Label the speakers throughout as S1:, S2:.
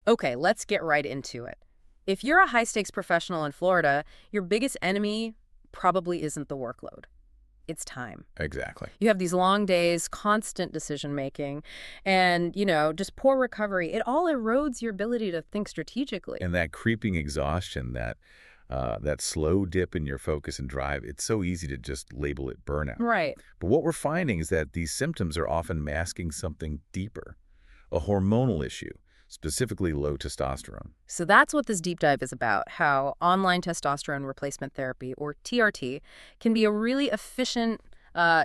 S1: Okay, let's get right into it. If you're a high-stakes professional in Florida, your biggest enemy probably isn't the workload. It's time.
S2: Exactly.
S1: You have these long days, constant decision-making, and, just poor recovery. It all erodes your ability to think strategically.
S2: And that creeping exhaustion, that slow dip in your focus and drive, it's so easy to just label it burnout.
S1: Right.
S2: But what we're finding is that these symptoms are often masking something deeper, a hormonal issue, specifically low testosterone.
S1: So that's what this deep dive is about, how online testosterone replacement therapy, or TRT, can be a really efficient,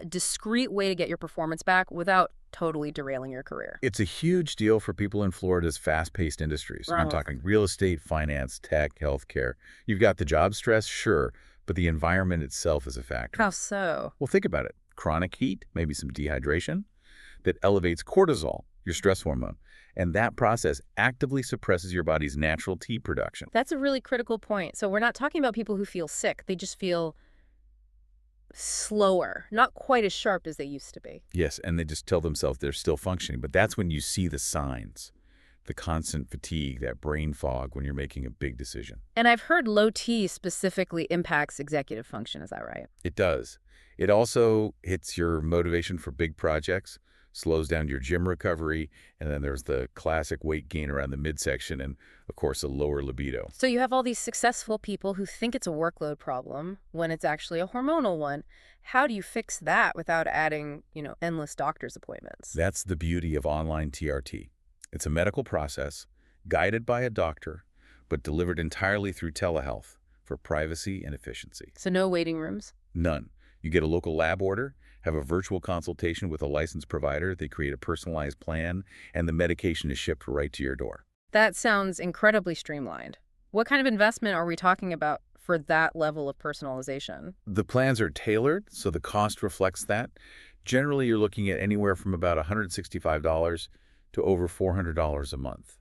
S1: discreet way to get your performance back without totally derailing your career.
S2: It's a huge deal for people in Florida's fast-paced industries. I'm
S1: Right.
S2: talking real estate, finance, tech, healthcare. You've got the job stress, sure, but the environment itself is a factor.
S1: How so?
S2: Well, think about it. Chronic heat, maybe some dehydration, that elevates cortisol, your stress hormone, and that process actively suppresses your body's natural T production.
S1: That's a really critical point. So we're not talking about people who feel sick. They just feel slower, not quite as sharp as they used to be.
S2: Yes, and they just tell themselves they're still functioning, but that's when you see the signs, the constant fatigue, that brain fog when you're making a big decision.
S1: And I've heard low T specifically impacts executive function. Is that right?
S2: It does. It also hits your motivation for big projects, slows down your gym recovery, and then there's the classic weight gain around the midsection and, of course, a lower libido.
S1: So you have all these successful people who think it's a workload problem when it's actually a hormonal one. How do you fix that without adding, endless doctor's appointments?
S2: That's the beauty of online TRT. It's a medical process guided by a doctor, but delivered entirely through telehealth for privacy and efficiency.
S1: So no waiting rooms?
S2: None. You get a local lab order, have a virtual consultation with a licensed provider, they create a personalized plan, and the medication is shipped right to your door.
S1: That sounds incredibly streamlined. What kind of investment are we talking about for that level of personalization?
S2: The plans are tailored, so the cost reflects that. Generally, you're looking at anywhere from about $165 to over $400 a month.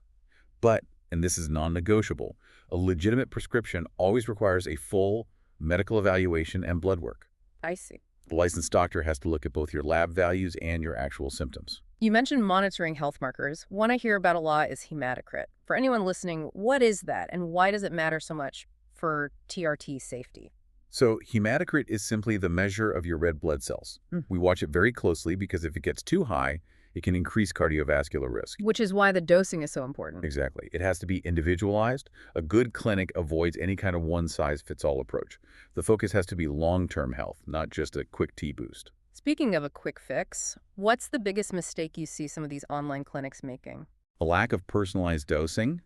S2: But, and this is non-negotiable, a legitimate prescription always requires a full medical evaluation and blood work.
S1: I see.
S2: The licensed doctor has to look at both your lab values and your actual symptoms.
S1: You mentioned monitoring health markers. One I hear about a lot is hematocrit. For anyone listening, what is that and why does it matter so much for TRT safety?
S2: So hematocrit is simply the measure of your red blood cells.
S1: Mm.
S2: We watch it very closely because if it gets too high, it can increase cardiovascular risk.
S1: Which is why the dosing is so important.
S2: Exactly. It has to be individualized. A good clinic avoids any kind of one-size-fits-all approach. The focus has to be long-term health, not just a quick T-boost.
S1: Speaking of a quick fix, what's the biggest mistake you see some of these online clinics making?
S2: A lack of personalized dosing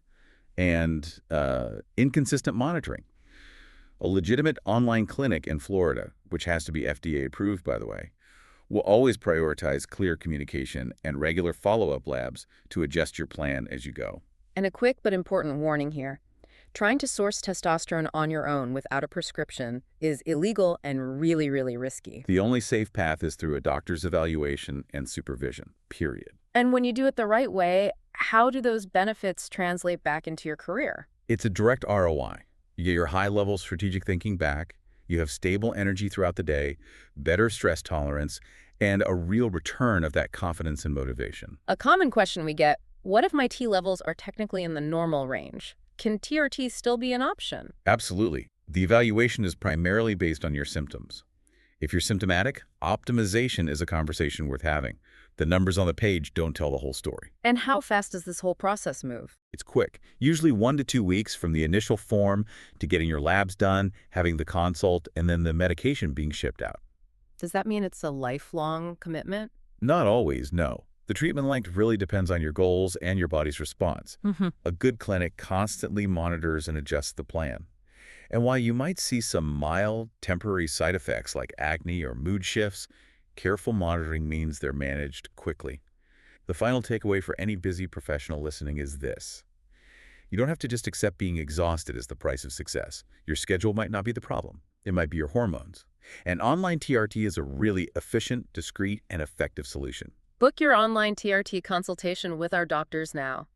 S2: and inconsistent monitoring. A legitimate online clinic in Florida, which has to be FDA approved, by the way, will always prioritize clear communication and regular follow-up labs to adjust your plan as you go.
S1: And a quick but important warning here. Trying to source testosterone on your own without a prescription is illegal and really, really risky.
S2: The only safe path is through a doctor's evaluation and supervision, period.
S1: And when you do it the right way, how do those benefits translate back into your career?
S2: It's a direct ROI. You get your high-level strategic thinking back, you have stable energy throughout the day, better stress tolerance, and a real return of that confidence and motivation.
S1: A common question we get, what if my T levels are technically in the normal range? Can TRT still be an option?
S2: Absolutely. The evaluation is primarily based on your symptoms. If you're symptomatic, optimization is a conversation worth having. The numbers on the page don't tell the whole story.
S1: And how fast does this whole process move?
S2: It's quick, usually 1 to 2 weeks from the initial form to getting your labs done, having the consult, and then the medication being shipped out.
S1: Does that mean it's a lifelong commitment?
S2: Not always, no. The treatment length really depends on your goals and your body's response. A good clinic constantly monitors and adjusts the plan. And while you might see some mild, temporary side effects like acne or mood shifts, careful monitoring means they're managed quickly. The final takeaway for any busy professional listening is this. You don't have to just accept being exhausted as the price of success. Your schedule might not be the problem. It might be your hormones. And online TRT is a really efficient, discreet, and effective solution.
S1: Book your online TRT consultation with our doctors now.